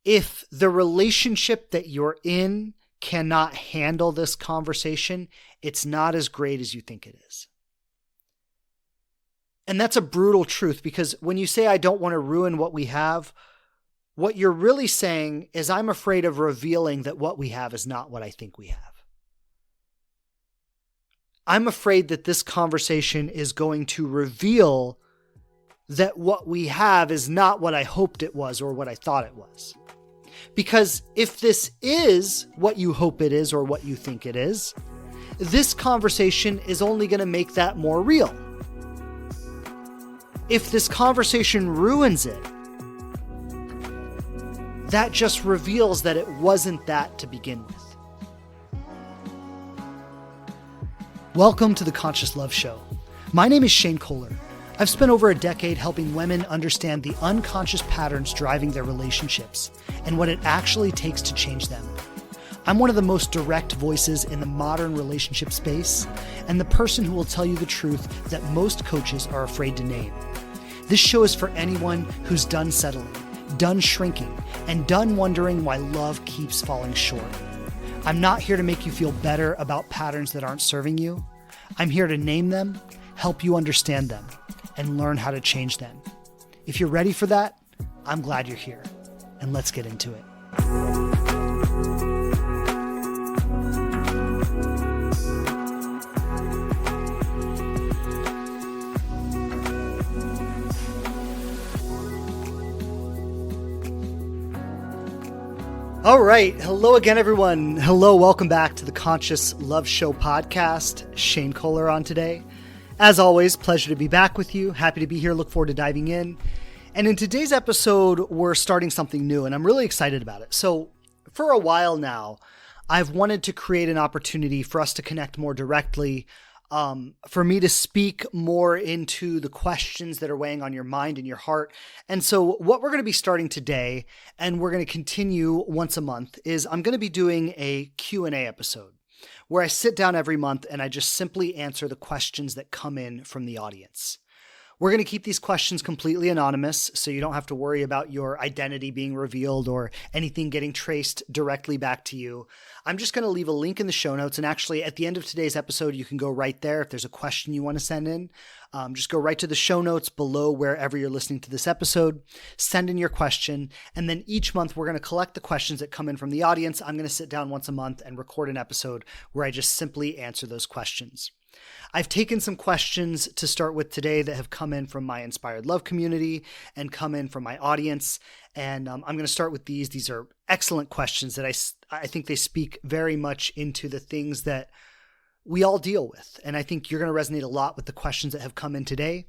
if the relationship that you're in cannot handle this conversation, it's not as great as you think it is. And that's a brutal truth, because when you say, I don't want to ruin what we have, what you're really saying is, I'm afraid of revealing that what we have is not what I think we have. I'm afraid that this conversation is going to reveal that what we have is not what I hoped it was or what I thought it was. Because if this is what you hope it is or what you think it is, this conversation is only going to make that more real. If this conversation ruins it, that just reveals that it wasn't that to begin with. Welcome to the Conscious Love Show. My name is Shane Kohler. I've spent over a decade helping women understand the unconscious patterns driving their relationships and what it actually takes to change them. I'm one of the most direct voices in the modern relationship space, and the person who will tell you the truth that most coaches are afraid to name. This show is for anyone who's done settling, done shrinking, and done wondering why love keeps falling short. I'm not here to make you feel better about patterns that aren't serving you. I'm here to name them, help you understand them, and learn how to change them. If you're ready for that, I'm glad you're here, and let's get into it. All right. Hello again, everyone. Hello. Welcome back to the Conscious Love Show podcast. Shane Kohler on today. As always, pleasure to be back with you. Happy to be here. Look forward to diving in. And in today's episode, we're starting something new, and I'm really excited about it. So for a while now, I've wanted to create an opportunity for us to connect more directly, for me to speak more into the questions that are weighing on your mind and your heart. And so what we're going to be starting today, and we're going to continue once a month, is I'm going to be doing a Q&A episode where I sit down every month and I just simply answer the questions that come in from the audience. We're going to keep these questions completely anonymous, so you don't have to worry about your identity being revealed or anything getting traced directly back to you. I'm just going to leave a link in the show notes, and actually at the end of today's episode, you can go right there. If there's a question you want to send in, just go right to the show notes below wherever you're listening to this episode, send in your question, and then each month we're going to collect the questions that come in from the audience. I'm going to sit down once a month and record an episode where I just simply answer those questions. I've taken some questions to start with today that have come in from my Inspired Love community and come in from my audience. And I'm going to start with these. These are excellent questions that I think they speak very much into the things that we all deal with. And I think you're going to resonate a lot with the questions that have come in today.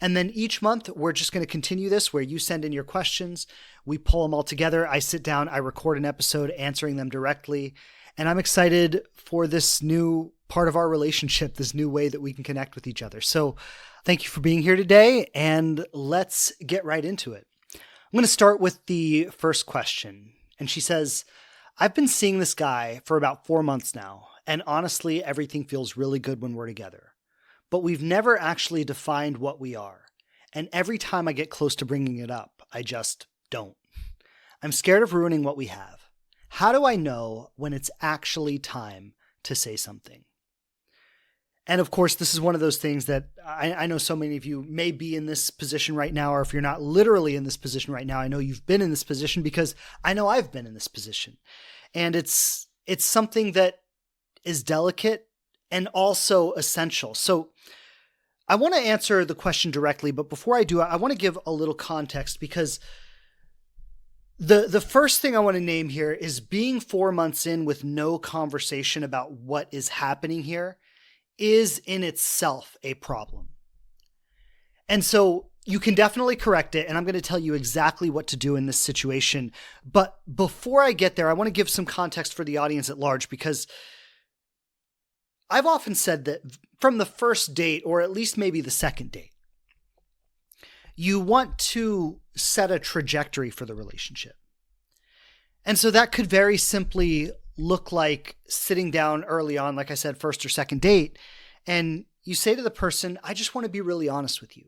And then each month, we're just going to continue this where you send in your questions. We pull them all together. I sit down, I record an episode answering them directly. And I'm excited for this new part of our relationship, this new way that we can connect with each other. So thank you for being here today, and let's get right into it. I'm going to start with the first question. And she says, I've been seeing this guy for about 4 months now, and honestly, everything feels really good when we're together. But we've never actually defined what we are. And every time I get close to bringing it up, I just don't. I'm scared of ruining what we have. How do I know when it's actually time to say something? And of course, this is one of those things that I know so many of you may be in this position right now, or if you're not literally in this position right now, I know you've been in this position because I know I've been in this position. And it's something that is delicate and also essential. So I want to answer the question directly, but before I do, I want to give a little context, because the first thing I want to name here is being 4 months in with no conversation about what is happening here is in itself a problem. And so you can definitely correct it, and I'm going to tell you exactly what to do in this situation. But before I get there, I want to give some context for the audience at large, because I've often said that from the first date, or at least maybe the second date, you want to set a trajectory for the relationship. And so that could very simply look like sitting down early on, like I said, first or second date, and you say to the person, I just want to be really honest with you.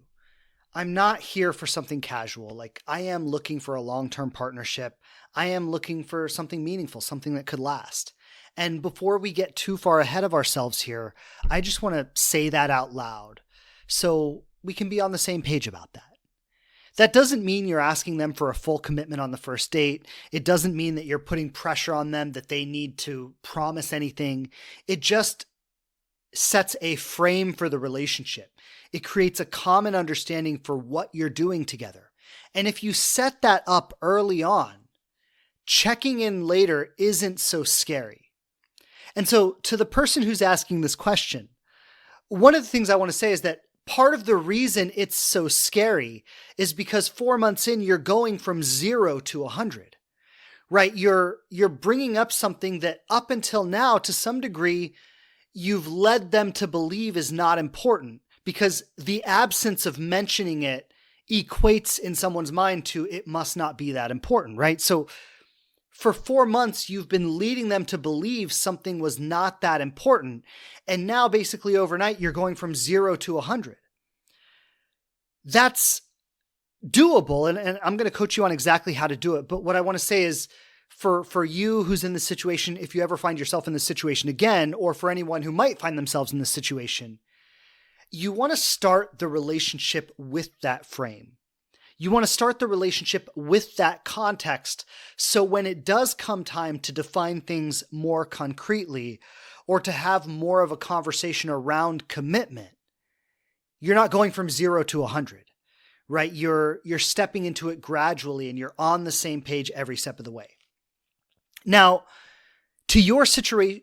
I'm not here for something casual. Like, I am looking for a long-term partnership. I am looking for something meaningful, something that could last. And before we get too far ahead of ourselves here, I just want to say that out loud so we can be on the same page about that. That doesn't mean you're asking them for a full commitment on the first date. It doesn't mean that you're putting pressure on them that they need to promise anything. It just sets a frame for the relationship. It creates a common understanding for what you're doing together. And if you set that up early on, checking in later isn't so scary. And so to the person who's asking this question, one of the things I want to say is that part of the reason it's so scary is because 4 months in, you're going from 0 to 100, right? You're bringing up something that up until now, to some degree, you've led them to believe is not important, because the absence of mentioning it equates in someone's mind to it must not be that important, right? So for 4 months, you've been leading them to believe something was not that important. And now basically overnight, you're going from 0 to 100. That's doable. And I'm going to coach you on exactly how to do it. But what I want to say is for you who's in this situation, if you ever find yourself in this situation again, or for anyone who might find themselves in this situation, you want to start the relationship with that frame. You want to start the relationship with that context, so when it does come time to define things more concretely or to have more of a conversation around commitment, you're not going from 0 to 100, right? You're stepping into it gradually and you're on the same page every step of the way. Now, to your situation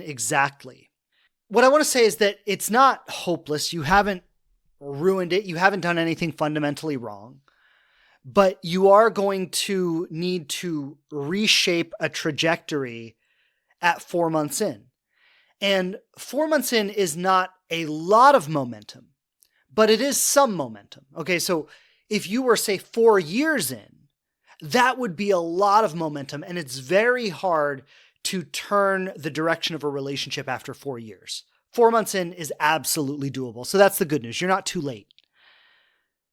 exactly, what I want to say is that it's not hopeless. You haven't ruined it. You haven't done anything fundamentally wrong, but you are going to need to reshape a trajectory at 4 months in. And 4 months in is not a lot of momentum, but it is some momentum. Okay. So if you were, say, 4 years in, that would be a lot of momentum. And it's very hard to turn the direction of a relationship after 4 years. 4 months in is absolutely doable. So that's the good news. You're not too late.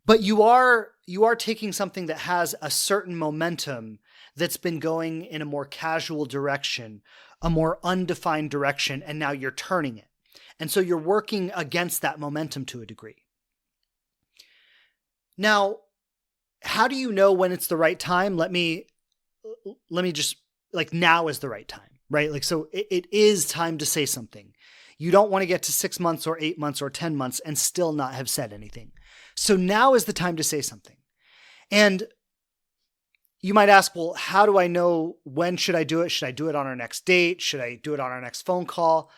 But you are taking something that has a certain momentum that's been going in a more casual direction, a more undefined direction, and now you're turning it. And so you're working against that momentum to a degree. Now, how do you know when it's the right time? Let me just, like, now is the right time, right? Like, so it is time to say something. You don't want to get to 6 months or 8 months or 10 months and still not have said anything. So now is the time to say something. And you might ask, well, how do I know when should I do it? Should I do it on our next date? Should I do it on our next phone call?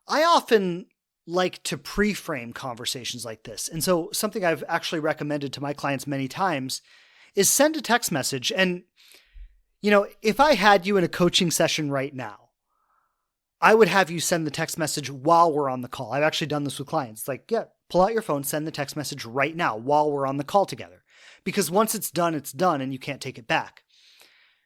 I often like to pre-frame conversations like this. And so something I've actually recommended to my clients many times is send a text message. And, if I had you in a coaching session right now, I would have you send the text message while we're on the call. I've actually done this with clients. Like, yeah, pull out your phone, send the text message right now while we're on the call together. Because once it's done and you can't take it back.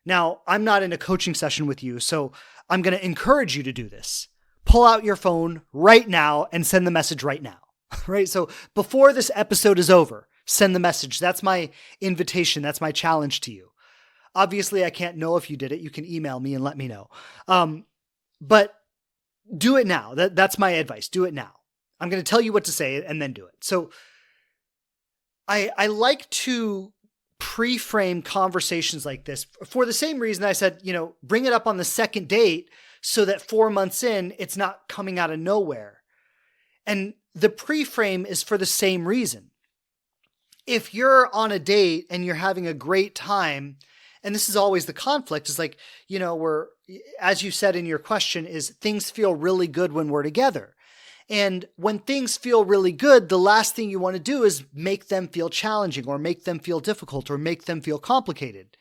Now, I'm not in a coaching session with you, so I'm going to encourage you to do this. Pull out your phone right now and send the message right now, right? So before this episode is over, send the message. That's my invitation. That's my challenge to you. Obviously, I can't know if you did it. You can email me and let me know. But do it now. That's my advice. Do it now. I'm going to tell you what to say and then do it. So I like to pre-frame conversations like this for the same reason I said, bring it up on the second date so that 4 months in, it's not coming out of nowhere. And the pre-frame is for the same reason. If you're on a date and you're having a great time, and this is always the conflict, is like, we're, as you said in your question, is things feel really good when we're together. And when things feel really good, the last thing you want to do is make them feel challenging or make them feel difficult or make them feel complicated.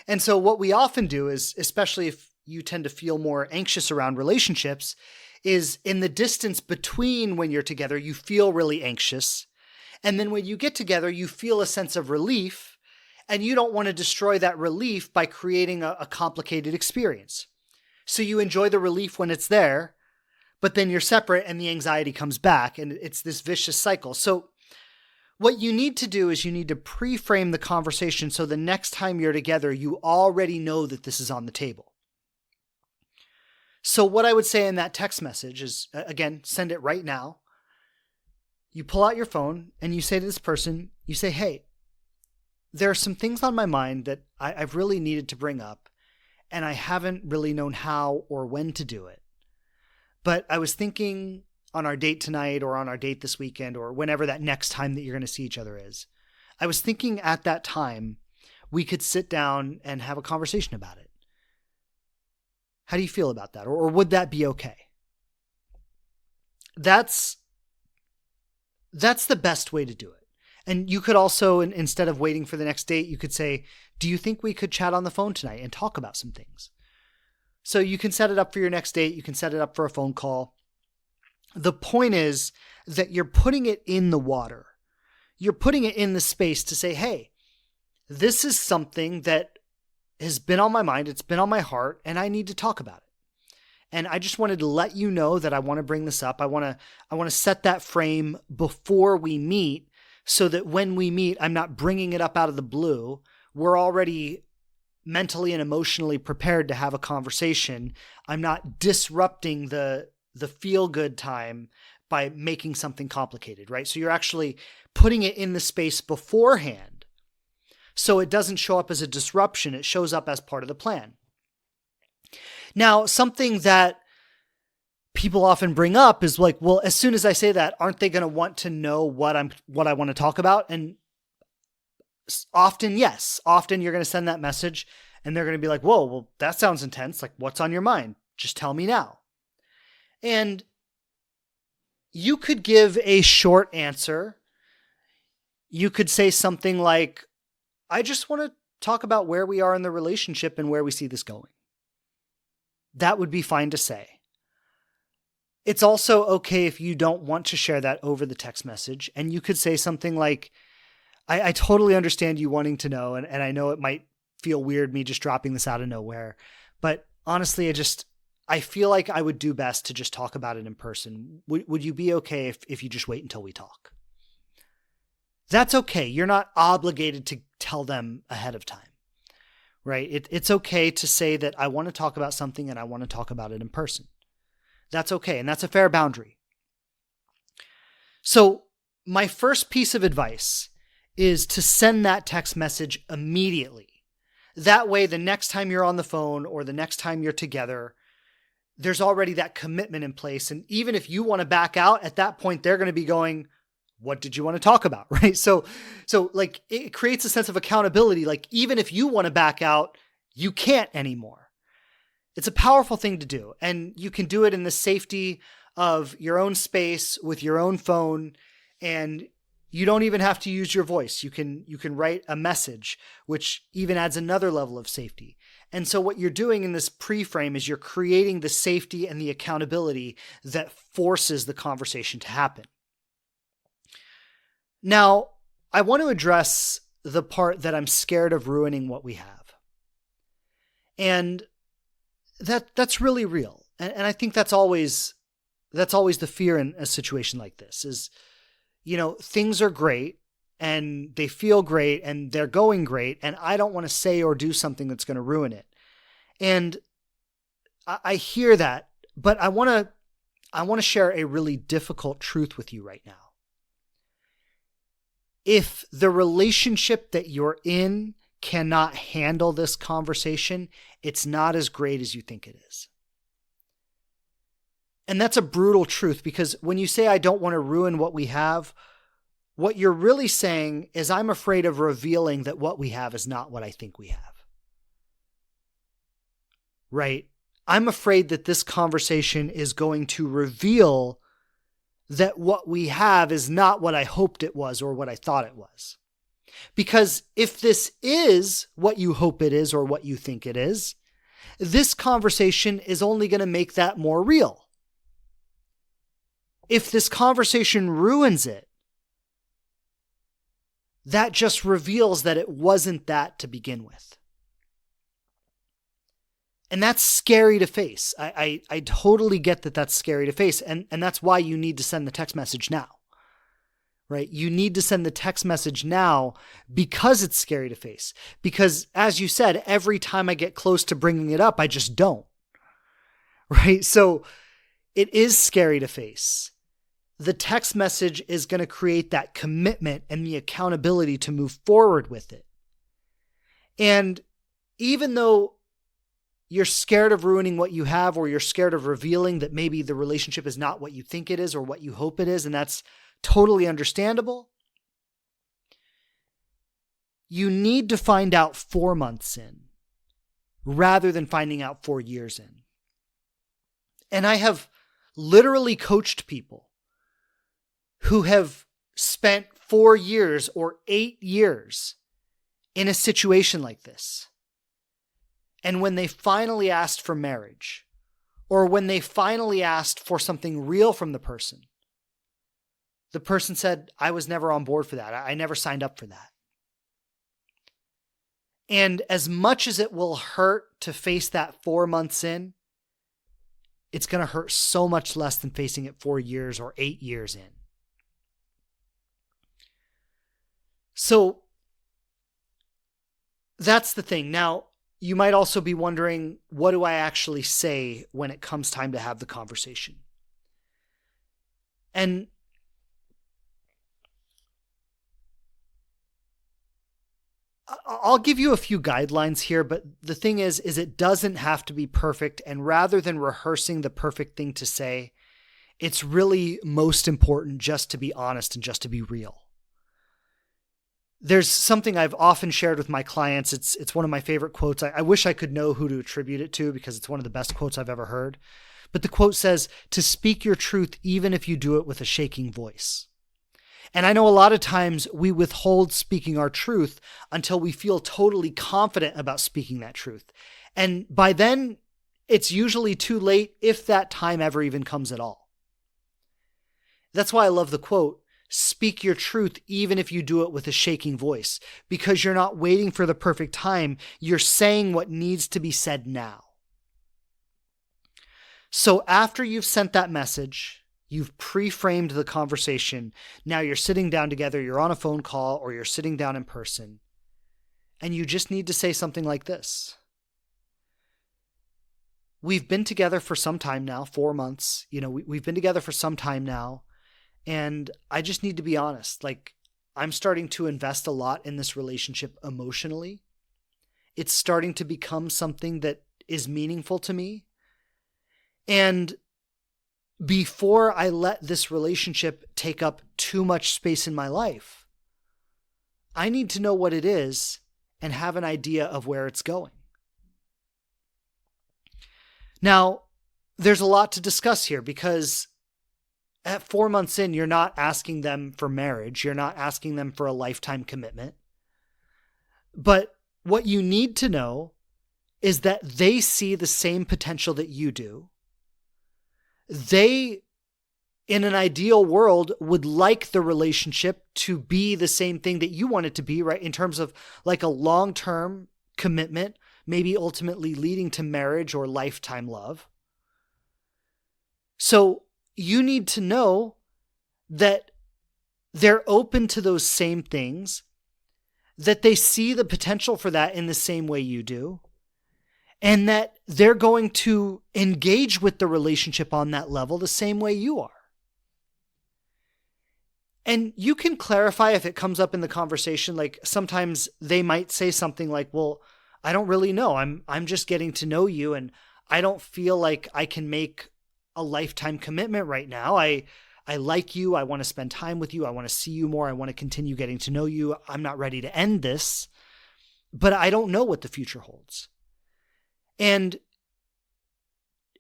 And so what we often do is, especially if you tend to feel more anxious around relationships, is in the distance between when you're together, you feel really anxious. And then when you get together, you feel a sense of relief, and you don't want to destroy that relief by creating a complicated experience. So you enjoy the relief when it's there, but then you're separate and the anxiety comes back, and it's this vicious cycle. So what you need to do is you need to pre-frame the conversation so the next time you're together, you already know that this is on the table. So what I would say in that text message is, again, send it right now. You pull out your phone and you say to this person, you say, hey, there are some things on my mind that I've really needed to bring up, and I haven't really known how or when to do it. But I was thinking on our date tonight or on our date this weekend or whenever that next time that you're going to see each other is, I was thinking at that time we could sit down and have a conversation about it. How do you feel about that? Or would that be okay? That's the best way to do it. And you could also, instead of waiting for the next date, you could say, do you think we could chat on the phone tonight and talk about some things? So you can set it up for your next date. You can set it up for a phone call. The point is that you're putting it in the water. You're putting it in the space to say, hey, this is something that has been on my mind. It's been on my heart, and I need to talk about it. And I just wanted to let you know that I want to bring this up. I want to set that frame before we meet so that when we meet, I'm not bringing it up out of the blue. We're already mentally and emotionally prepared to have a conversation. I'm not disrupting the feel-good time by making something complicated, right? So you're actually putting it in the space beforehand so it doesn't show up as a disruption. It shows up as part of the plan. Now, something that people often bring up is like, well, as soon as I say that, aren't they going to want to know what I want to talk about? And often, yes. Often you're going to send that message and they're going to be like, whoa, well, that sounds intense. Like, what's on your mind? Just tell me now. And you could give a short answer. You could say something like, I just want to talk about where we are in the relationship and where we see this going. That would be fine to say. It's also okay if you don't want to share that over the text message. And you could say something like, I totally understand you wanting to know. And I know it might feel weird me just dropping this out of nowhere. But honestly, I feel like I would do best to just talk about it in person. Would you be okay if you just wait until we talk? That's okay. You're not obligated to tell them ahead of time, right? It's okay to say that I want to talk about something and I want to talk about it in person. That's okay. And that's a fair boundary. So my first piece of advice is to send that text message immediately. That way, the next time you're on the phone or the next time you're together, there's already that commitment in place. And even if you want to back out at that point, they're going to be going, what did you want to talk about? Right. So like it creates a sense of accountability. Like even if you want to back out, you can't anymore. It's a powerful thing to do. And you can do it in the safety of your own space with your own phone. And you don't even have to use your voice. You can write a message, which even adds another level of safety. And so what you're doing in this pre-frame is you're creating the safety and the accountability that forces the conversation to happen. Now, I want to address the part that I'm scared of ruining what we have. And that's really real. And I think that's always the fear in a situation like this is, things are great and they feel great and they're going great. And I don't want to say or do something that's going to ruin it. And I hear that, but I want to share a really difficult truth with you right now. If the relationship that you're in cannot handle this conversation, it's not as great as you think it is. And that's a brutal truth because when you say, I don't want to ruin what we have, what you're really saying is I'm afraid of revealing that what we have is not what I think we have. Right? I'm afraid that this conversation is going to reveal that what we have is not what I hoped it was or what I thought it was. Because if this is what you hope it is or what you think it is, this conversation is only going to make that more real. If this conversation ruins it, that just reveals that it wasn't that to begin with. And that's scary to face. I totally get that that's scary to face. And that's why you need to send the text message now. right? You need to send the text message now because it's scary to face. Because as you said, every time I get close to bringing it up, I just don't, right? So it is scary to face. The text message is going to create that commitment and the accountability to move forward with it. And even though you're scared of ruining what you have, or you're scared of revealing that maybe the relationship is not what you think it is or what you hope it is, and that's totally understandable, you need to find out 4 months in rather than finding out 4 years in. And I have literally coached people who have spent 4 years or 8 years in a situation like this. And when they finally asked for marriage, or when they finally asked for something real from the person said, I was never on board for that. I never signed up for that. And as much as it will hurt to face that 4 months in, it's going to hurt so much less than facing it 4 years or 8 years in. So that's the thing. Now, you might also be wondering, what do I actually say when it comes time to have the conversation? And I'll give you a few guidelines here, but the thing is it doesn't have to be perfect. And rather than rehearsing the perfect thing to say, it's really most important just to be honest and just to be real. There's something I've often shared with my clients. It's one of my favorite quotes. I wish I could know who to attribute it to because it's one of the best quotes I've ever heard. But the quote says, to speak your truth even if you do it with a shaking voice. And I know a lot of times we withhold speaking our truth until we feel totally confident about speaking that truth. And by then, it's usually too late if that time ever even comes at all. That's why I love the quote, speak your truth even if you do it with a shaking voice, because you're not waiting for the perfect time. You're saying what needs to be said now. So after you've sent that message, you've pre-framed the conversation. Now you're sitting down together, you're on a phone call, or you're sitting down in person, and you just need to say something like this. We've been together for some time now, 4 months. We've been together for some time now. And I just need to be honest, I'm starting to invest a lot in this relationship emotionally. It's starting to become something that is meaningful to me. And before I let this relationship take up too much space in my life, I need to know what it is and have an idea of where it's going. Now, there's a lot to discuss here because at 4 months in, you're not asking them for marriage. You're not asking them for a lifetime commitment. But what you need to know is that they see the same potential that you do. They, in an ideal world, would like the relationship to be the same thing that you want it to be, right? In terms of a long-term commitment, maybe ultimately leading to marriage or lifetime love. So you need to know that they're open to those same things, that they see the potential for that in the same way you do, and that they're going to engage with the relationship on that level the same way you are. And you can clarify if it comes up in the conversation. Sometimes they might say something like, well, I don't really know. I'm just getting to know you, and I don't feel like I can make a lifetime commitment right now. I like you. I want to spend time with you. I want to see you more. I want to continue getting to know you. I'm not ready to end this, but I don't know what the future holds. And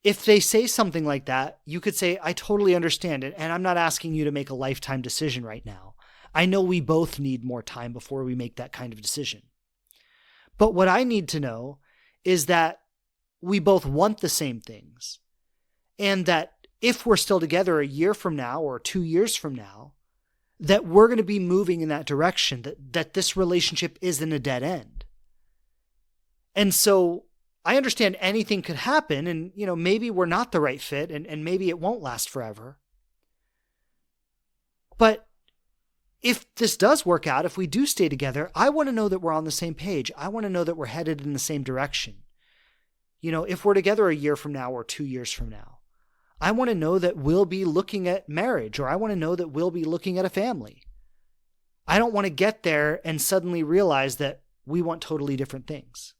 if they say something like that, you could say, I totally understand it. And I'm not asking you to make a lifetime decision right now. I know we both need more time before we make that kind of decision. But what I need to know is that we both want the same things. And that if we're still together a year from now or 2 years from now, that we're going to be moving in that direction, that this relationship isn't a dead end. And so I understand anything could happen, and maybe we're not the right fit, and maybe it won't last forever. But if this does work out, if we do stay together, I want to know that we're on the same page. I want to know that we're headed in the same direction. If we're together a year from now or 2 years from now, I want to know that we'll be looking at marriage, or I want to know that we'll be looking at a family. I don't want to get there and suddenly realize that we want totally different things.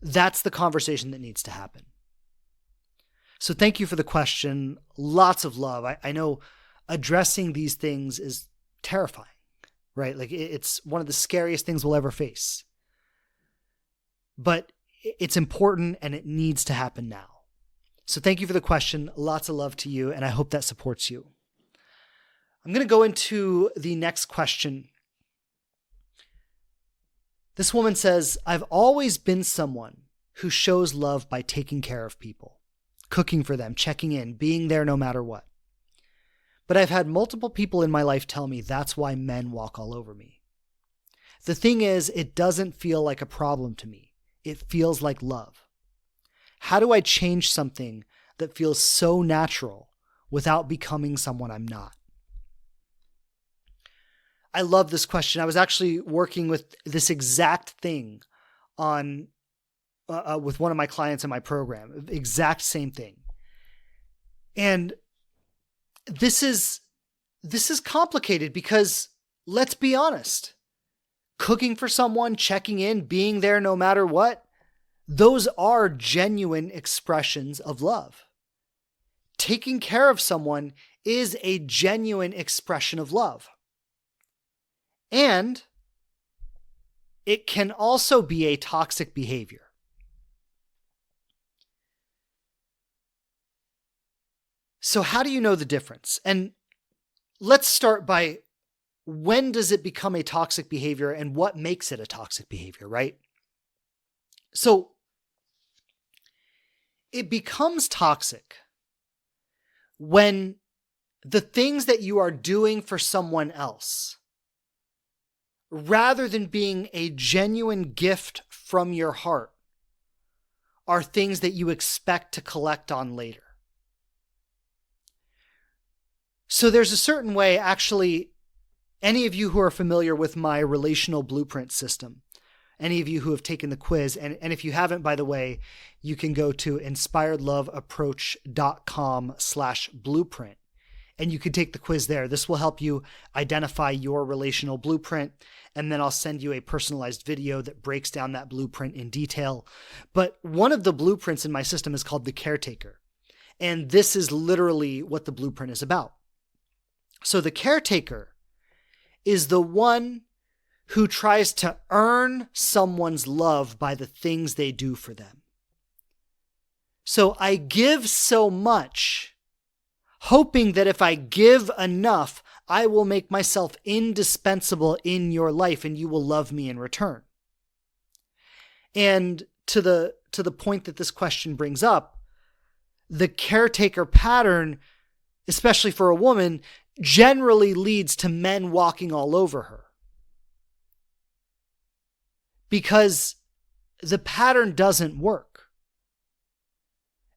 That's the conversation that needs to happen. So thank you for the question. Lots of love. I know addressing these things is terrifying, right? Like it's one of the scariest things we'll ever face. But it's important and it needs to happen now. So thank you for the question. Lots of love to you, and I hope that supports you. I'm going to go into the next question. This woman says, I've always been someone who shows love by taking care of people, cooking for them, checking in, being there no matter what. But I've had multiple people in my life tell me that's why men walk all over me. The thing is, it doesn't feel like a problem to me. It feels like love. How do I change something that feels so natural without becoming someone I'm not? I love this question. I was actually working with this exact thing on with one of my clients in my program. Exact same thing. And this is complicated because, let's be honest, cooking for someone, checking in, being there no matter what, those are genuine expressions of love. Taking care of someone is a genuine expression of love. And it can also be a toxic behavior. So how do you know the difference? And let's start by, when does it become a toxic behavior and what makes it a toxic behavior, right? So it becomes toxic when the things that you are doing for someone else, rather than being a genuine gift from your heart, are things that you expect to collect on later. So there's a certain way, actually, any of you who are familiar with my relational blueprint system, any of you who have taken the quiz, and if you haven't, by the way, you can go to inspiredloveapproach.com/blueprint, and you can take the quiz there. This will help you identify your relational blueprint, and then I'll send you a personalized video that breaks down that blueprint in detail. But one of the blueprints in my system is called the caretaker, and this is literally what the blueprint is about. So the caretaker is the one who tries to earn someone's love by the things they do for them. So I give so much, hoping that if I give enough, I will make myself indispensable in your life and you will love me in return. And to the point that this question brings up, the caretaker pattern, especially for a woman, generally leads to men walking all over her. Because the pattern doesn't work.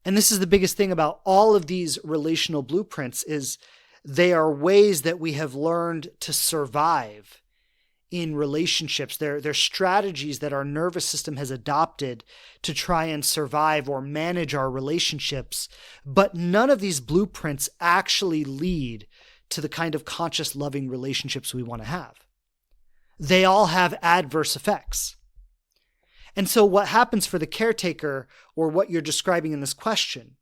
And this is the biggest thing about all of these relational blueprints, is they are ways that we have learned to survive in relationships. They're strategies that our nervous system has adopted to try and survive or manage our relationships. But none of these blueprints actually lead to the kind of conscious, loving relationships we want to have. They all have adverse effects. And so what happens for the caretaker, or what you're describing in this question,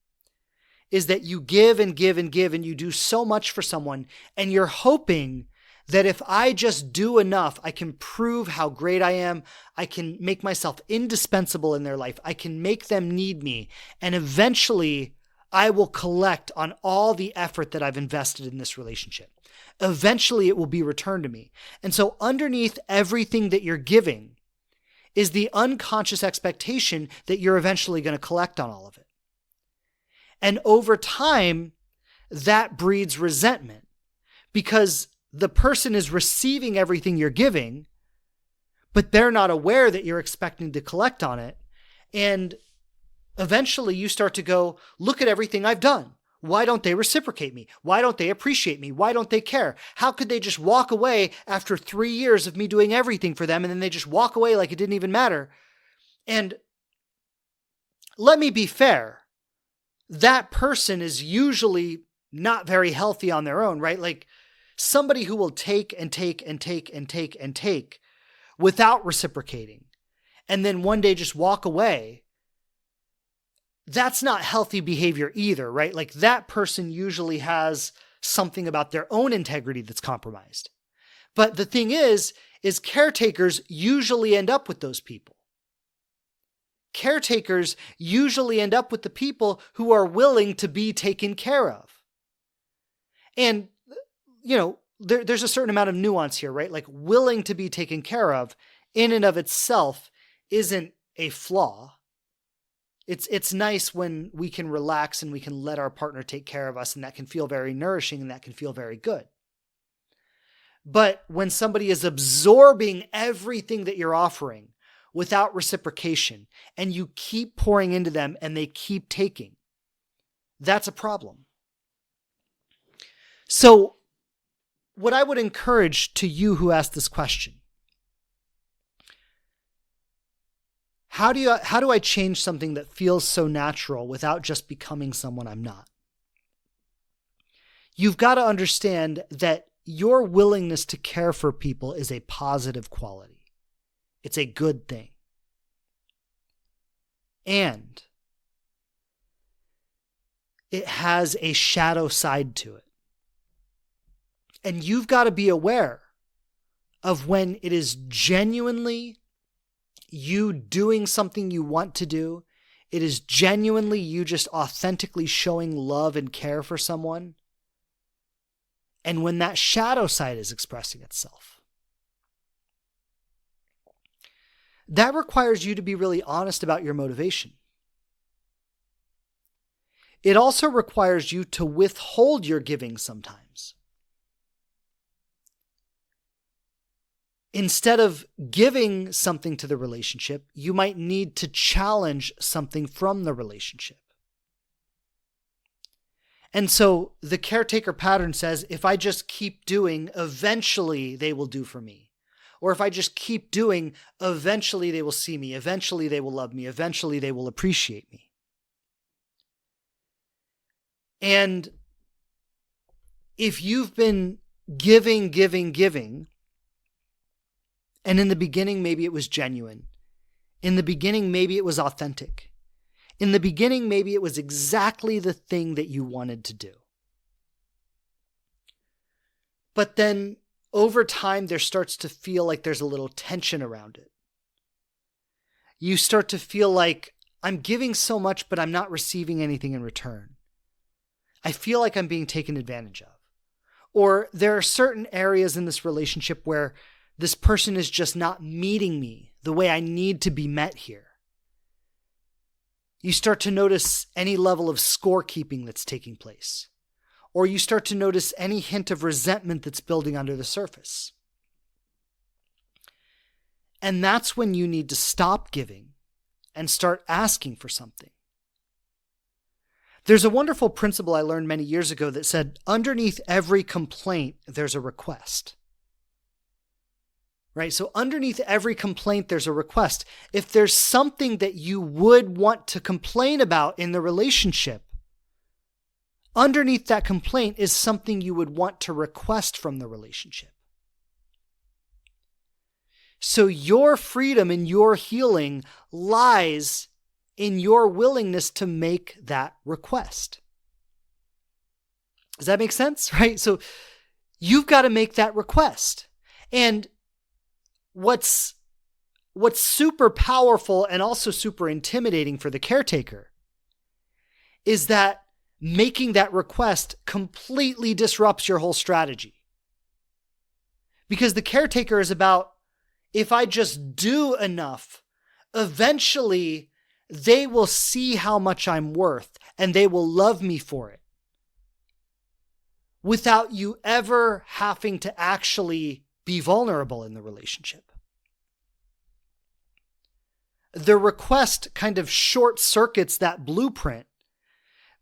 is that you give and give and give, and you do so much for someone, and you're hoping that if I just do enough, I can prove how great I am, I can make myself indispensable in their life, I can make them need me, and eventually I will collect on all the effort that I've invested in this relationship. Eventually it will be returned to me. And so underneath everything that you're giving is the unconscious expectation that you're eventually going to collect on all of it. And over time, that breeds resentment, because the person is receiving everything you're giving, but they're not aware that you're expecting to collect on it. And eventually you start to go, look at everything I've done. Why don't they reciprocate me? Why don't they appreciate me? Why don't they care? How could they just walk away after 3 years of me doing everything for them and then they just walk away like it didn't even matter? And let me be fair. That person is usually not very healthy on their own, right? Like somebody who will take and take and take and take and take without reciprocating and then one day just walk away. That's not healthy behavior either, right? Like that person usually has something about their own integrity that's compromised. But the thing is caretakers usually end up with those people. Caretakers usually end up with the people who are willing to be taken care of. And, there's a certain amount of nuance here, right? Like willing to be taken care of in and of itself isn't a flaw. It's nice when we can relax and we can let our partner take care of us, and that can feel very nourishing and that can feel very good. But when somebody is absorbing everything that you're offering without reciprocation and you keep pouring into them and they keep taking, that's a problem. So what I would encourage to you who asked this question, how do I change something that feels so natural without just becoming someone I'm not? You've got to understand that your willingness to care for people is a positive quality. It's a good thing. And it has a shadow side to it. And you've got to be aware of when it is genuinely you doing something you want to do. It is genuinely you just authentically showing love and care for someone. And when that shadow side is expressing itself. That requires you to be really honest about your motivation. It also requires you to withhold your giving sometimes. Instead of giving something to the relationship, you might need to challenge something from the relationship. And so the caretaker pattern says, if I just keep doing, eventually they will do for me. Or if I just keep doing, eventually they will see me. Eventually they will love me. Eventually they will appreciate me. And if you've been giving, and in the beginning, maybe it was genuine. In the beginning, maybe it was authentic. In the beginning, maybe it was exactly the thing that you wanted to do. But then over time, there starts to feel like there's a little tension around it. You start to feel like I'm giving so much, but I'm not receiving anything in return. I feel like I'm being taken advantage of. Or there are certain areas in this relationship where this person is just not meeting me the way I need to be met here. You start to notice any level of scorekeeping that's taking place. Or you start to notice any hint of resentment that's building under the surface. And that's when you need to stop giving and start asking for something. There's a wonderful principle I learned many years ago that said, underneath every complaint, there's a request. Right? So underneath every complaint, there's a request. If there's something that you would want to complain about in the relationship, underneath that complaint is something you would want to request from the relationship. So your freedom and your healing lies in your willingness to make that request. Does that make sense? Right? So you've got to make that request. And what's super powerful and also super intimidating for the caretaker is that making that request completely disrupts your whole strategy. Because the caretaker is about, if I just do enough, eventually they will see how much I'm worth and they will love me for it, without you ever having to actually be vulnerable in the relationship. The request kind of short circuits that blueprint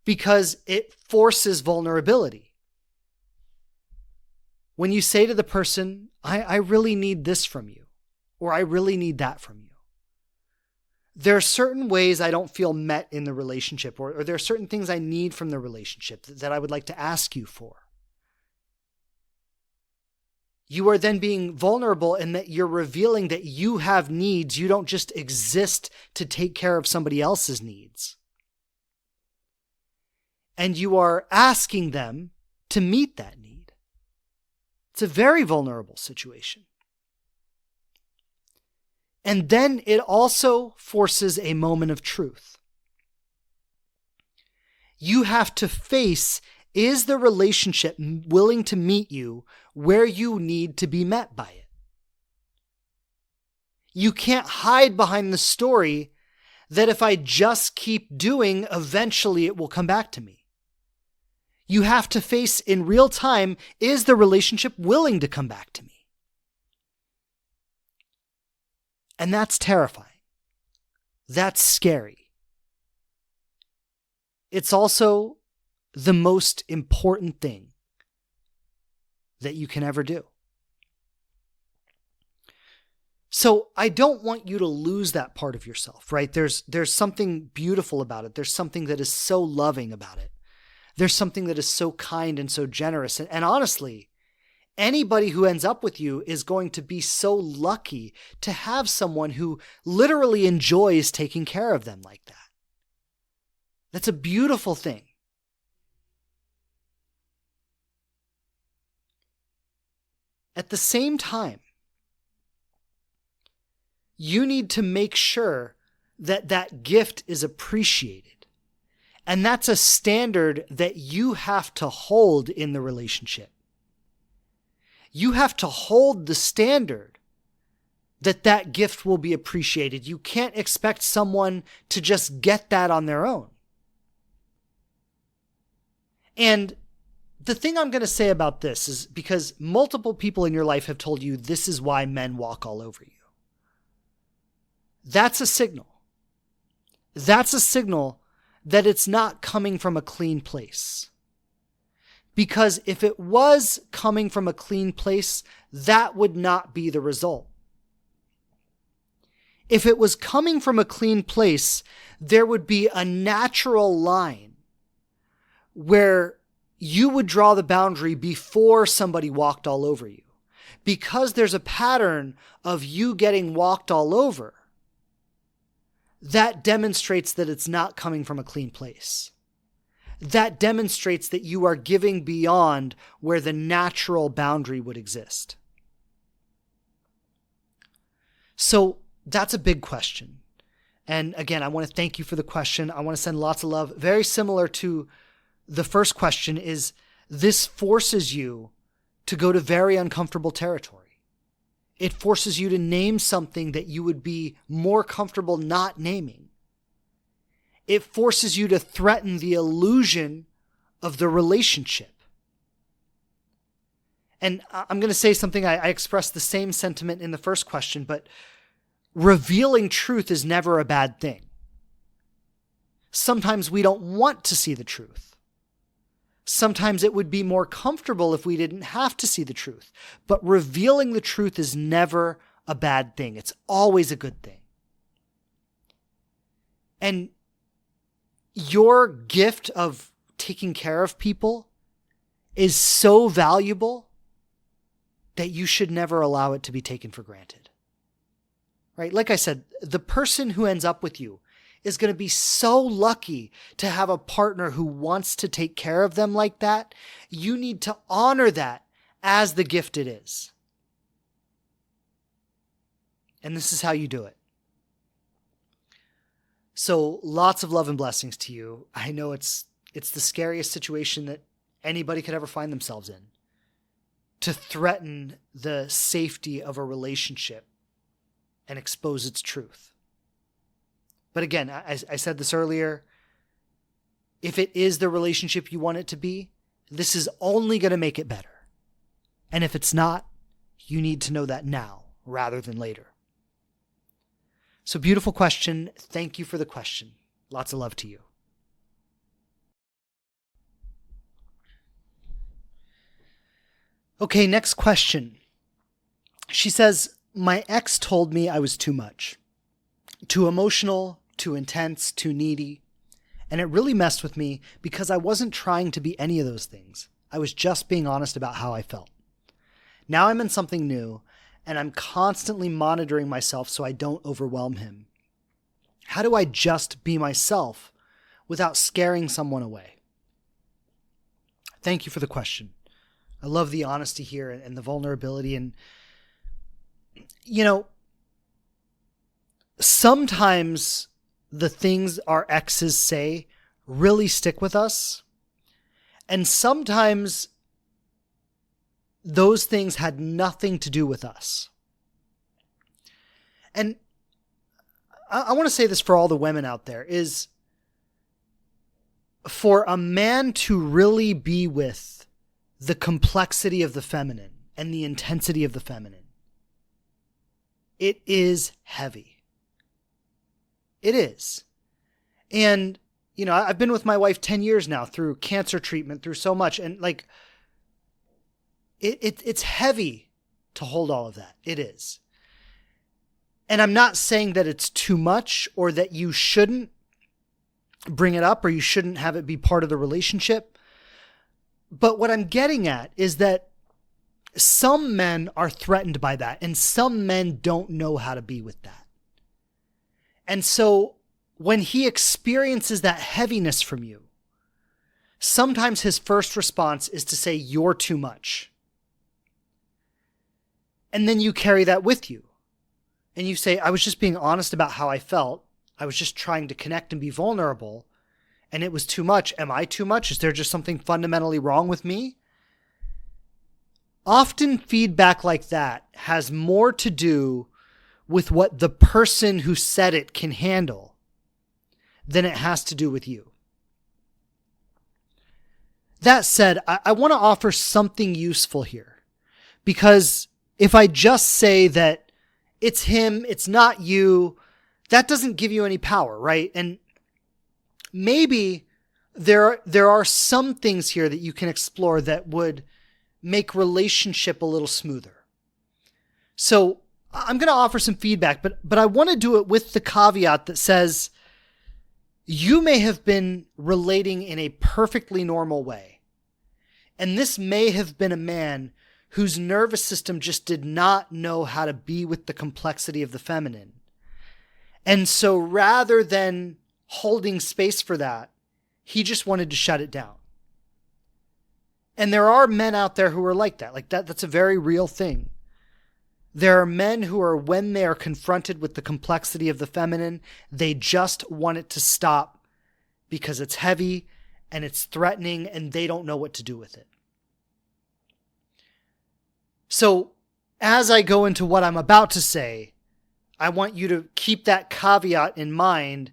because it forces vulnerability. When you say to the person, I really need this from you, or I really need that from you. There are certain ways I don't feel met in the relationship, or there are certain things I need from the relationship that I would like to ask you for. You are then being vulnerable in that you're revealing that you have needs. You don't just exist to take care of somebody else's needs. And you are asking them to meet that need. It's a very vulnerable situation. And then it also forces a moment of truth. You have to face, is the relationship willing to meet you where you need to be met by it? You can't hide behind the story that if I just keep doing, eventually it will come back to me. You have to face in real time, is the relationship willing to come back to me? And that's terrifying. That's scary. It's also the most important thing that you can ever do. So I don't want you to lose that part of yourself, right? There's something beautiful about it. There's something that is so loving about it. There's something that is so kind and so generous. And honestly, anybody who ends up with you is going to be so lucky to have someone who literally enjoys taking care of them like that. That's a beautiful thing. At the same time, you need to make sure that that gift is appreciated. And that's a standard that you have to hold in the relationship. You have to hold the standard that that gift will be appreciated. You can't expect someone to just get that on their own. And the thing I'm going to say about this is because multiple people in your life have told you this is why men walk all over you. That's a signal. That's a signal that it's not coming from a clean place. Because if it was coming from a clean place, that would not be the result. If it was coming from a clean place, there would be a natural line where you would draw the boundary before somebody walked all over you. Because there's a pattern of you getting walked all over, that demonstrates that it's not coming from a clean place. That demonstrates that you are giving beyond where the natural boundary would exist. So that's a big question. And again, I want to thank you for the question. I want to send lots of love. Very similar to the first question is this forces you to go to very uncomfortable territory. It forces you to name something that you would be more comfortable not naming. It forces you to threaten the illusion of the relationship. And I'm going to say something, I expressed the same sentiment in the first question, but revealing truth is never a bad thing. Sometimes we don't want to see the truth. Sometimes it would be more comfortable if we didn't have to see the truth. But revealing the truth is never a bad thing. It's always a good thing. And your gift of taking care of people is so valuable that you should never allow it to be taken for granted. Right? Like I said, the person who ends up with you is going to be so lucky to have a partner who wants to take care of them like that. You need to honor that as the gift it is. And this is how you do it. So lots of love and blessings to you. I know it's the scariest situation that anybody could ever find themselves in. To threaten the safety of a relationship and expose its truth. But again, I said this earlier, if it is the relationship you want it to be, this is only going to make it better. And if it's not, you need to know that now rather than later. So beautiful question. Thank you for the question. Lots of love to you. Okay, next question. She says, my ex told me I was too much, too emotional, too intense, too needy. And it really messed with me because I wasn't trying to be any of those things. I was just being honest about how I felt. Now I'm in something new, and I'm constantly monitoring myself so I don't overwhelm him. How do I just be myself without scaring someone away? Thank you for the question. I love the honesty here and the vulnerability. And, sometimes the things our exes say really stick with us. And sometimes those things had nothing to do with us. And I want to say this for all the women out there is for a man to really be with the complexity of the feminine and the intensity of the feminine, it is heavy. It is. And, I've been with my wife 10 years now through cancer treatment, through so much. And it's heavy to hold all of that. It is. And I'm not saying that it's too much or that you shouldn't bring it up or you shouldn't have it be part of the relationship. But what I'm getting at is that some men are threatened by that and some men don't know how to be with that. And so when he experiences that heaviness from you, sometimes his first response is to say, you're too much. And then you carry that with you. And you say, I was just being honest about how I felt. I was just trying to connect and be vulnerable. And it was too much. Am I too much? Is there just something fundamentally wrong with me? Often feedback like that has more to do with what the person who said it can handle than it has to do with you. That said, I want to offer something useful here. Because if I just say that it's him, it's not you, that doesn't give you any power, right? And maybe there are some things here that you can explore that would make relationship a little smoother. So I'm going to offer some feedback, but I want to do it with the caveat that says you may have been relating in a perfectly normal way. And this may have been a man whose nervous system just did not know how to be with the complexity of the feminine. And so rather than holding space for that, he just wanted to shut it down. And there are men out there who are like that. That's a very real thing. There are men who are, when they are confronted with the complexity of the feminine, they just want it to stop because it's heavy and it's threatening and they don't know what to do with it. So as I go into what I'm about to say, I want you to keep that caveat in mind,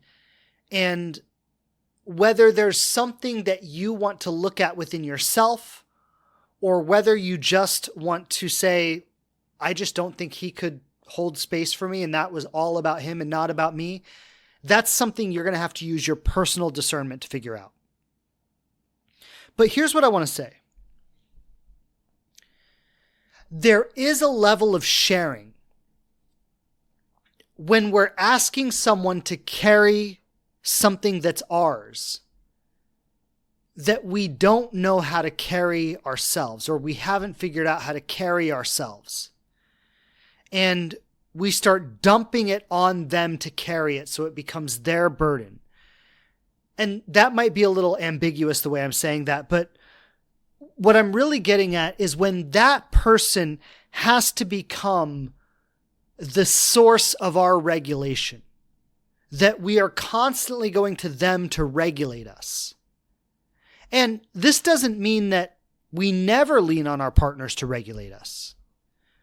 and whether there's something that you want to look at within yourself or whether you just want to say, I just don't think he could hold space for me and that was all about him and not about me, that's something you're going to have to use your personal discernment to figure out. But here's what I want to say. There is a level of sharing when we're asking someone to carry something that's ours that we don't know how to carry ourselves, or we haven't figured out how to carry ourselves. And we start dumping it on them to carry it so it becomes their burden. And that might be a little ambiguous the way I'm saying that, but what I'm really getting at is when that person has to become the source of our regulation, that we are constantly going to them to regulate us. And this doesn't mean that we never lean on our partners to regulate us,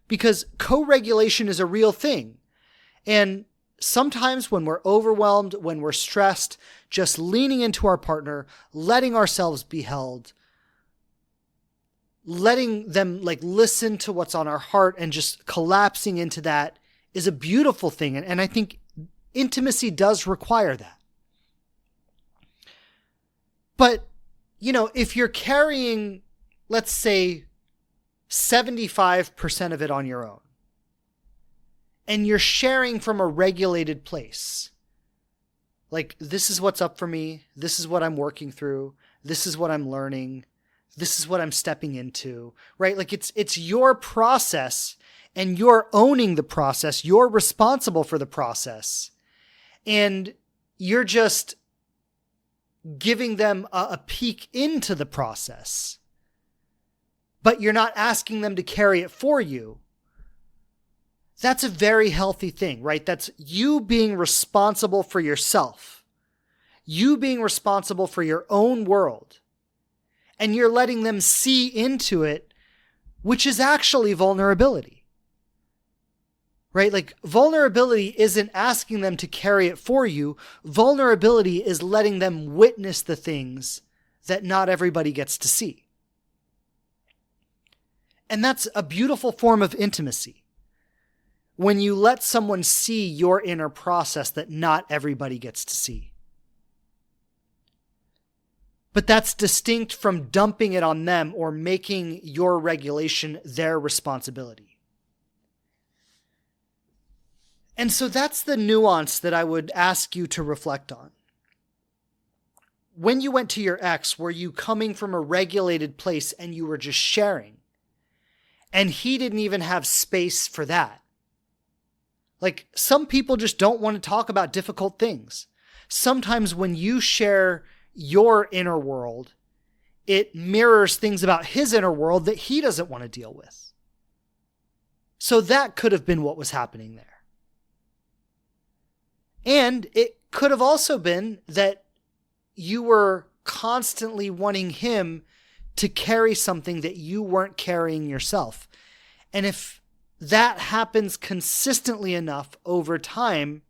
because co-regulation is a real thing. And sometimes when we're overwhelmed, when we're stressed, just leaning into our partner, letting ourselves be held, letting them listen to what's on our heart and just collapsing into that is a beautiful thing. And I think intimacy does require that. But, if you're carrying, let's say, 75% of it on your own. And you're sharing from a regulated place. Like, this is what's up for me. This is what I'm working through. This is what I'm learning. This is what I'm stepping into, right? Like it's your process and you're owning the process. You're responsible for the process. And you're just giving them a peek into the process. But you're not asking them to carry it for you. That's a very healthy thing, right? That's you being responsible for yourself. You being responsible for your own world. And you're letting them see into it, which is actually vulnerability. Right? Like, vulnerability isn't asking them to carry it for you. Vulnerability is letting them witness the things that not everybody gets to see. And that's a beautiful form of intimacy. When you let someone see your inner process that not everybody gets to see. But that's distinct from dumping it on them or making your regulation their responsibility. And so that's the nuance that I would ask you to reflect on. When you went to your ex, were you coming from a regulated place and you were just sharing? And he didn't even have space for that. Like, some people just don't want to talk about difficult things. Sometimes when you share your inner world, it mirrors things about his inner world that he doesn't want to deal with. So that could have been what was happening there. And it could have also been that you were constantly wanting him to carry something that you weren't carrying yourself. And if that happens consistently enough over time,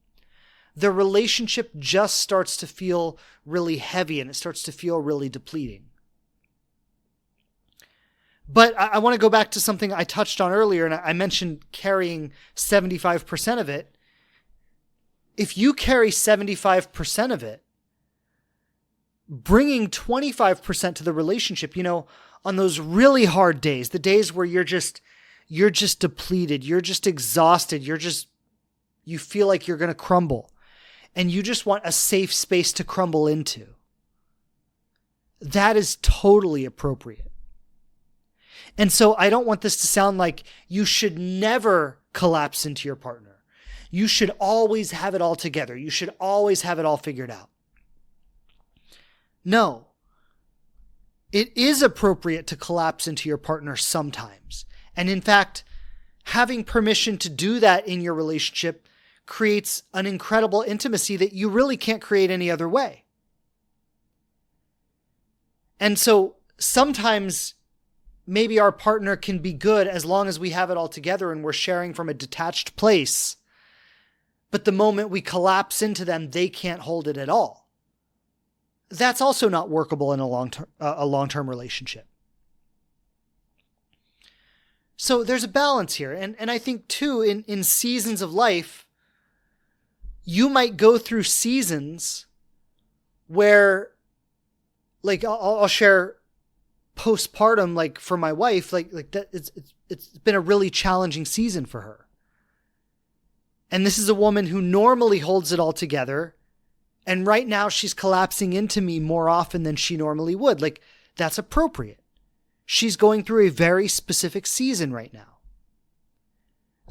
the relationship just starts to feel really heavy and it starts to feel really depleting. But I want to go back to something I touched on earlier, and I mentioned carrying 75% of it. If you carry 75% of it, bringing 25% to the relationship, on those really hard days, the days where you're just depleted, you're just exhausted, you feel like you're going to crumble, and you just want a safe space to crumble into. That is totally appropriate. And so I don't want this to sound like you should never collapse into your partner. You should always have it all together. You should always have it all figured out. No. It is appropriate to collapse into your partner sometimes. And in fact, having permission to do that in your relationship creates an incredible intimacy that you really can't create any other way. And so sometimes maybe our partner can be good as long as we have it all together and we're sharing from a detached place. But the moment we collapse into them, they can't hold it at all. That's also not workable in a long-term relationship. So there's a balance here. And I think too, in seasons of life, you might go through seasons where, like, I'll share postpartum, like for my wife, like that it's been a really challenging season for her. And this is a woman who normally holds it all together. And right now she's collapsing into me more often than she normally would. Like, that's appropriate. She's going through a very specific season right now.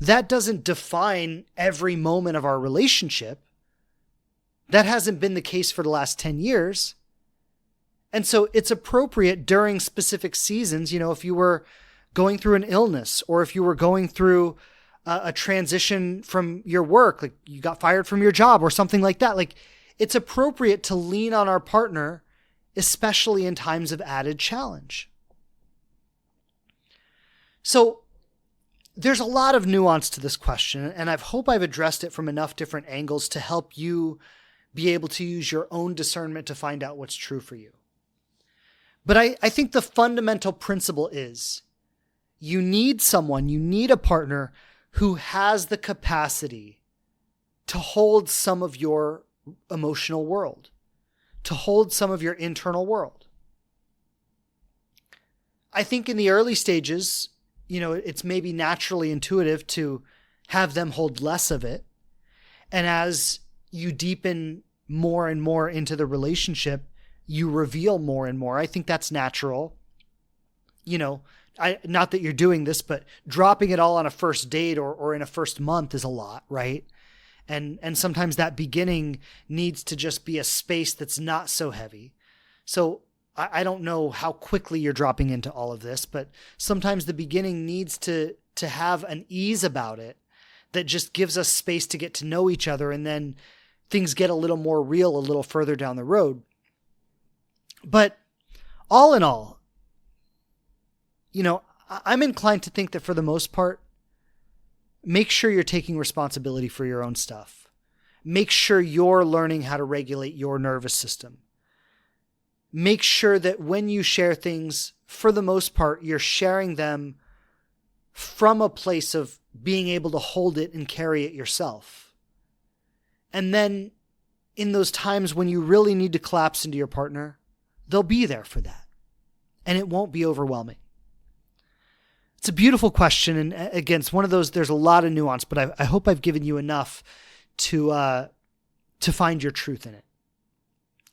That doesn't define every moment of our relationship. That hasn't been the case for the last 10 years. And so it's appropriate during specific seasons, if you were going through an illness or if you were going through a transition from your work, like you got fired from your job or something like that. Like, it's appropriate to lean on our partner, especially in times of added challenge. So there's a lot of nuance to this question, and I hope I've addressed it from enough different angles to help you be able to use your own discernment to find out what's true for you. But I think the fundamental principle is you need a partner who has the capacity to hold some of your emotional world, to hold some of your internal world. I think in the early stages, it's maybe naturally intuitive to have them hold less of it. And as you deepen more and more into the relationship, you reveal more and more. I think that's natural. Not that you're doing this, but dropping it all on a first date or in a first month is a lot, right? And sometimes that beginning needs to just be a space that's not so heavy. So I don't know how quickly you're dropping into all of this, but sometimes the beginning needs to have an ease about it that just gives us space to get to know each other, and then things get a little more real a little further down the road. But all in all, I'm inclined to think that for the most part, make sure you're taking responsibility for your own stuff. Make sure you're learning how to regulate your nervous system. Make sure that when you share things, for the most part, you're sharing them from a place of being able to hold it and carry it yourself. And then in those times when you really need to collapse into your partner, they'll be there for that. And it won't be overwhelming. It's a beautiful question. And again, it's one of those, there's a lot of nuance, but I hope I've given you enough to find your truth in it.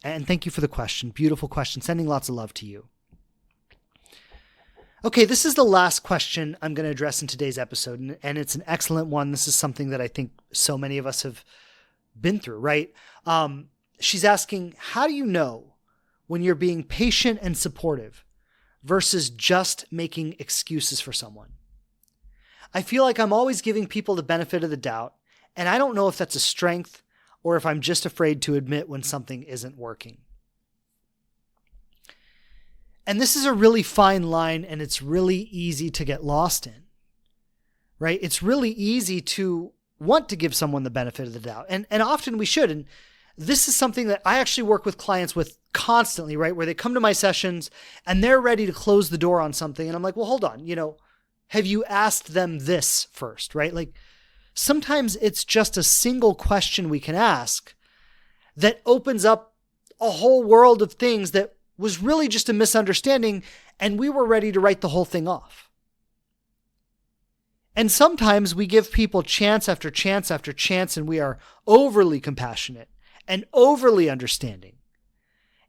And thank you for the question. Beautiful question. Sending lots of love to you. Okay, this is the last question I'm going to address in today's episode, and it's an excellent one. This is something that I think so many of us have been through, right? She's asking, how do you know when you're being patient and supportive versus just making excuses for someone? I feel like I'm always giving people the benefit of the doubt, and I don't know if that's a strength or if I'm just afraid to admit when something isn't working. And this is a really fine line, and it's really easy to get lost in, right? It's really easy to want to give someone the benefit of the doubt, and often we should. And this is something that I actually work with clients with constantly, right? Where they come to my sessions and they're ready to close the door on something. And I'm like, well, hold on, have you asked them this first, right? Like sometimes it's just a single question we can ask that opens up a whole world of things that was really just a misunderstanding, and we were ready to write the whole thing off. And sometimes we give people chance after chance after chance, and we are overly compassionate and overly understanding.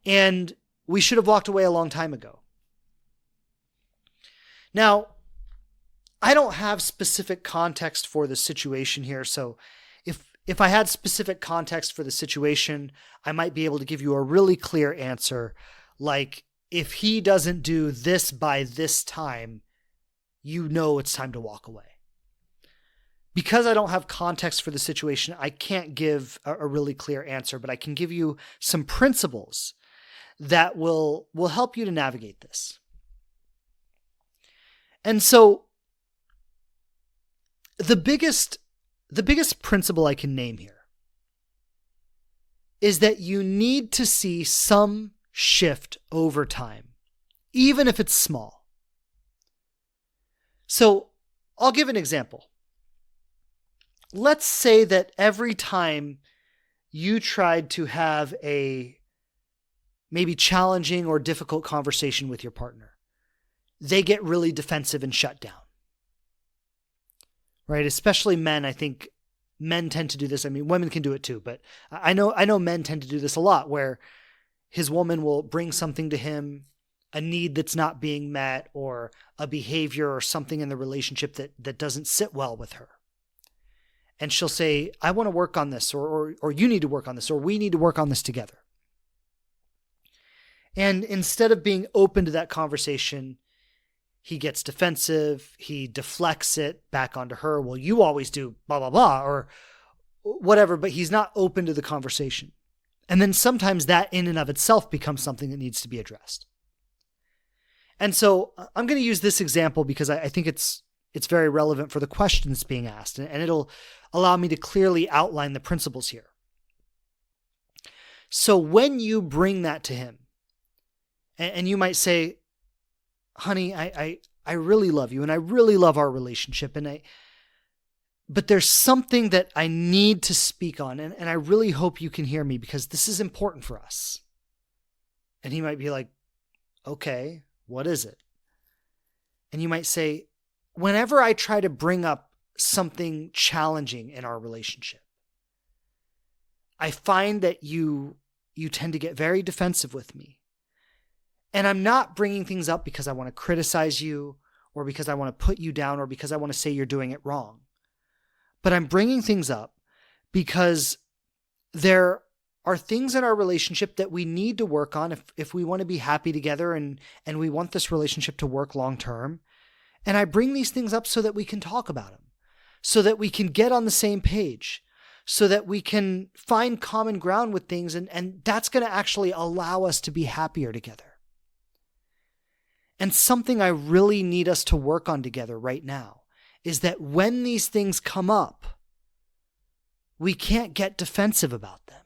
And we should have walked away a long time ago. Now, I don't have specific context for the situation here, so if I had specific context for the situation, I might be able to give you a really clear answer. Like, if he doesn't do this by this time, it's time to walk away. Because I don't have context for the situation, I can't give a really clear answer, but I can give you some principles that will help you to navigate this. And so the biggest principle I can name here is that you need to see some shift over time, even if it's small. So I'll give an example. Let's say that every time you tried to have a maybe challenging or difficult conversation with your partner, they get really defensive and shut down. Right? Especially men. I think men tend to do this. I mean, women can do it too, but I know men tend to do this a lot, where his woman will bring something to him, a need that's not being met, or a behavior or something in the relationship that doesn't sit well with her. And she'll say, I want to work on this, or you need to work on this, or we need to work on this together. And instead of being open to that conversation, he gets defensive, he deflects it back onto her. Well, you always do blah, blah, blah, or whatever, but he's not open to the conversation. And then sometimes that in and of itself becomes something that needs to be addressed. And so I'm going to use this example because I think it's very relevant for the question that's being asked, and it'll allow me to clearly outline the principles here. So when you bring that to him, and you might say, honey, I really love you, and I really love our relationship, but there's something that I need to speak on, and I really hope you can hear me because this is important for us. And he might be like, okay, what is it? And you might say, whenever I try to bring up something challenging in our relationship, I find that you tend to get very defensive with me. And I'm not bringing things up because I want to criticize you or because I want to put you down or because I want to say you're doing it wrong. But I'm bringing things up because there are things in our relationship that we need to work on if we want to be happy together and we want this relationship to work long term. And I bring these things up so that we can talk about them, so that we can get on the same page, so that we can find common ground with things. And that's going to actually allow us to be happier together. And something I really need us to work on together right now is that when these things come up, we can't get defensive about them.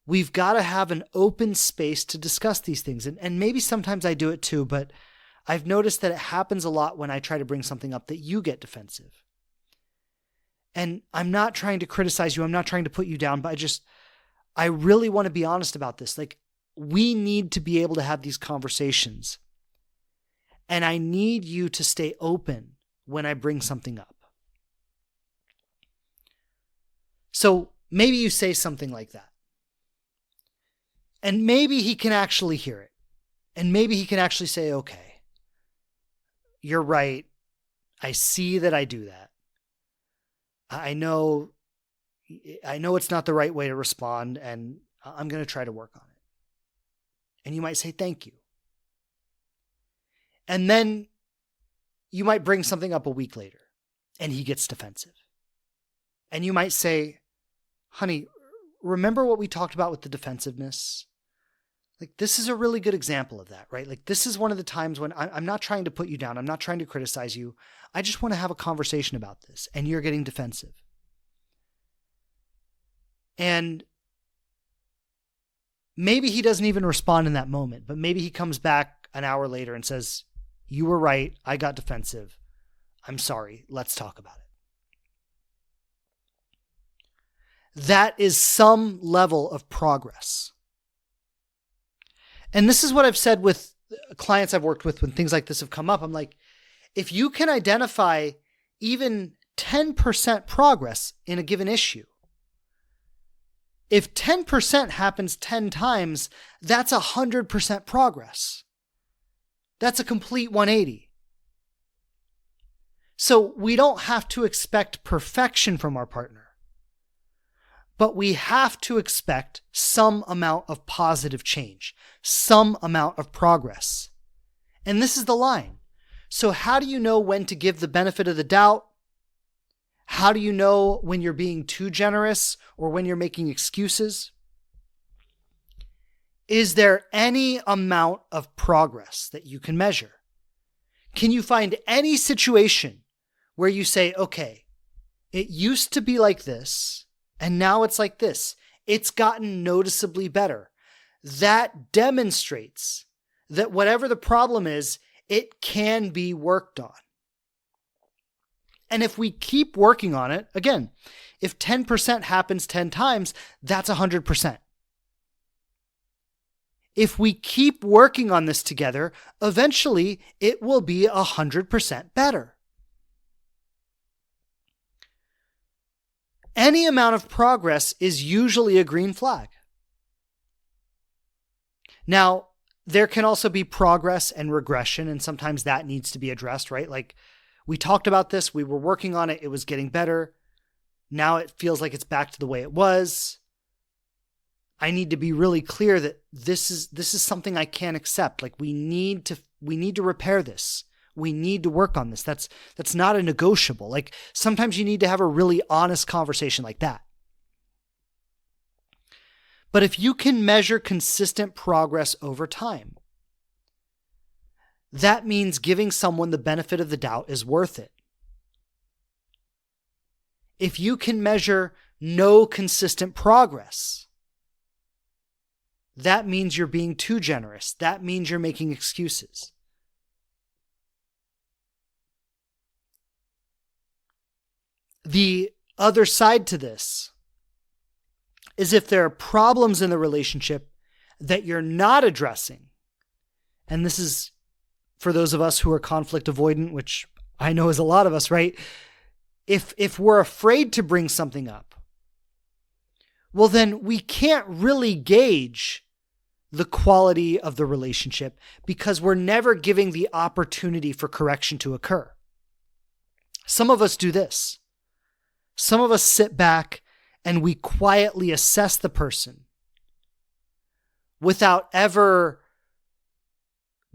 We've got to have an open space to discuss these things. And maybe sometimes I do it too, but I've noticed that it happens a lot when I try to bring something up that you get defensive. And I'm not trying to criticize you. I'm not trying to put you down, but I really want to be honest about this. Like, we need to be able to have these conversations. And I need you to stay open when I bring something up. So maybe you say something like that. And maybe he can actually hear it. And maybe he can actually say, okay, you're right. I see that I do that. I know it's not the right way to respond, and I'm going to try to work on it. And you might say, thank you. And then you might bring something up a week later and he gets defensive. And you might say, honey, remember what we talked about with the defensiveness? Like, this is a really good example of that, right? Like, this is one of the times when I'm not trying to put you down. I'm not trying to criticize you. I just want to have a conversation about this, and you're getting defensive. And maybe he doesn't even respond in that moment, but maybe he comes back an hour later and says, you were right. I got defensive. I'm sorry. Let's talk about it. That is some level of progress. And this is what I've said with clients I've worked with when things like this have come up. I'm like, if you can identify even 10% progress in a given issue, if 10% happens 10 times, that's 100% progress. That's a complete 180. So we don't have to expect perfection from our partner, but we have to expect some amount of positive change, some amount of progress. And this is the line. So how do you know when to give the benefit of the doubt? How do you know when you're being too generous or when you're making excuses? Is there any amount of progress that you can measure? Can you find any situation where you say, okay, it used to be like this, and now it's like this. It's gotten noticeably better. That demonstrates that whatever the problem is, it can be worked on. And if we keep working on it, again, if 10% happens 10 times, that's 100%. If we keep working on this together, eventually it will be 100% better. Any amount of progress is usually a green flag. Now, there can also be progress and regression, and sometimes that needs to be addressed, right? Like, we talked about this, we were working on it, it was getting better. Now it feels like it's back to the way it was. I need to be really clear that this is something I can't accept. Like, we need to repair this. We need to work on this. That's not a negotiable. Like, sometimes you need to have a really honest conversation like that. But if you can measure consistent progress over time, that means giving someone the benefit of the doubt is worth it. If you can measure no consistent progress, that means you're being too generous. That means you're making excuses. The other side to this is if there are problems in the relationship that you're not addressing, and this is for those of us who are conflict avoidant, which I know is a lot of us, right? If we're afraid to bring something up, well, then we can't really gauge the quality of the relationship because we're never giving the opportunity for correction to occur. Some of us do this. Some of us sit back and we quietly assess the person without ever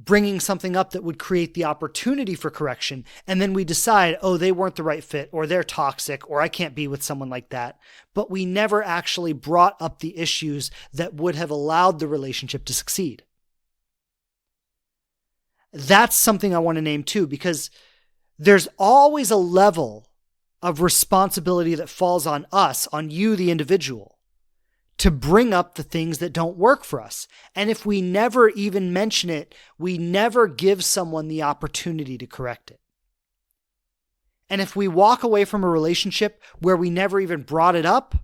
bringing something up that would create the opportunity for correction. And then we decide, oh, they weren't the right fit, or they're toxic, or I can't be with someone like that. But we never actually brought up the issues that would have allowed the relationship to succeed. That's something I want to name too, because there's always a level of responsibility that falls on us, on you, the individual, to bring up the things that don't work for us. And if we never even mention it, we never give someone the opportunity to correct it. And if we walk away from a relationship where we never even brought it up,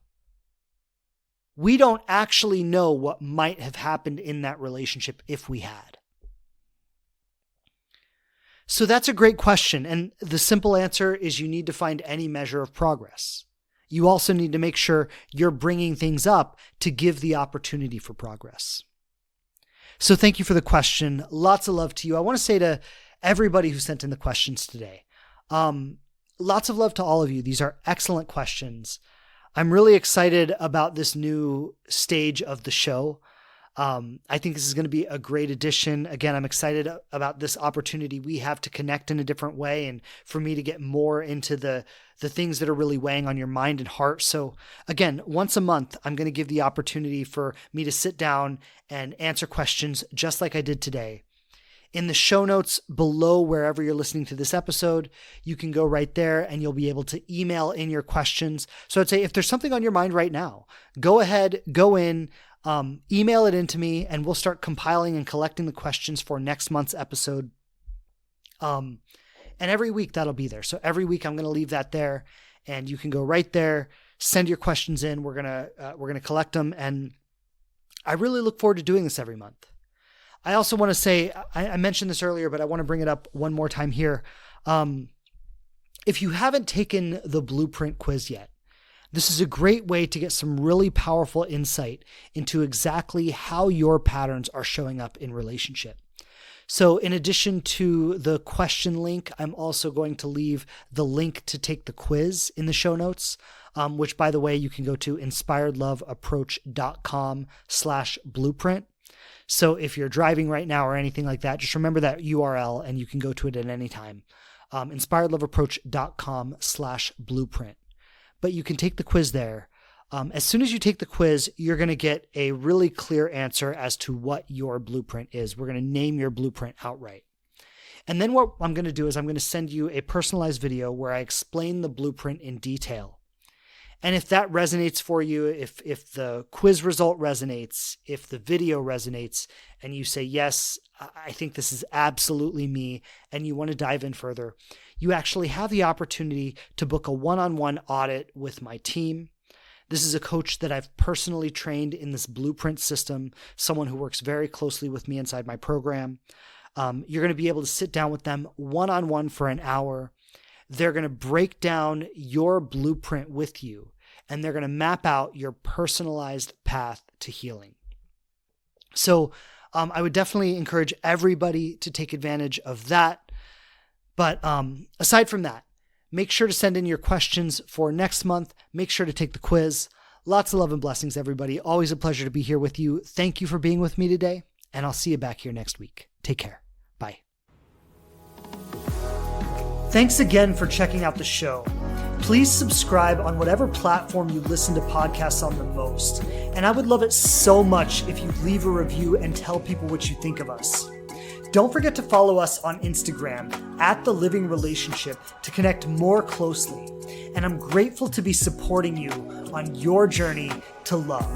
we don't actually know what might have happened in that relationship if we had. So that's a great question. And the simple answer is you need to find any measure of progress. You also need to make sure you're bringing things up to give the opportunity for progress. So thank you for the question. Lots of love to you. I want to say to everybody who sent in the questions today, lots of love to all of you. These are excellent questions. I'm really excited about this new stage of the show. I think this is going to be a great addition. Again, I'm excited about this opportunity we have to connect in a different way and for me to get more into the things that are really weighing on your mind and heart. So again, once a month, I'm going to give the opportunity for me to sit down and answer questions just like I did today. In the show notes below, wherever you're listening to this episode, you can go right there and you'll be able to email in your questions. So I'd say if there's something on your mind right now, go ahead, go in, email it into me, and we'll start compiling and collecting the questions for next month's episode. And every week that'll be there. So every week I'm going to leave that there, and you can go right there, send your questions in. We're gonna collect them, and I really look forward to doing this every month. I also want to say, I mentioned this earlier, but I want to bring it up one more time here. If you haven't taken the Blueprint quiz yet, this is a great way to get some really powerful insight into exactly how your patterns are showing up in relationship. So in addition to the question link, I'm also going to leave the link to take the quiz in the show notes, which, by the way, you can go to inspiredloveapproach.com/blueprint. So if you're driving right now or anything like that, just remember that URL and you can go to it at any time. Inspiredloveapproach.com/blueprint. But you can take the quiz there. As soon as you take the quiz, you're going to get a really clear answer as to what your blueprint is. We're going to name your blueprint outright. And then what I'm going to do is I'm going to send you a personalized video where I explain the blueprint in detail. And if that resonates for you, if the quiz result resonates, if the video resonates, and you say, yes, I think this is absolutely me, and you want to dive in further, you actually have the opportunity to book a one-on-one audit with my team. This is a coach that I've personally trained in this blueprint system, someone who works very closely with me inside my program. You're going to be able to sit down with them one-on-one for an hour. They're going to break down your blueprint with you, and they're going to map out your personalized path to healing. So I would definitely encourage everybody to take advantage of that. But aside from that, make sure to send in your questions for next month. Make sure to take the quiz. Lots of love and blessings, everybody. Always a pleasure to be here with you. Thank you for being with me today, and I'll see you back here next week. Take care. Bye. Thanks again for checking out the show. Please subscribe on whatever platform you listen to podcasts on the most. And I would love it so much if you leave a review and tell people what you think of us. Don't forget to follow us on Instagram @TheLivingRelationship to connect more closely. And I'm grateful to be supporting you on your journey to love.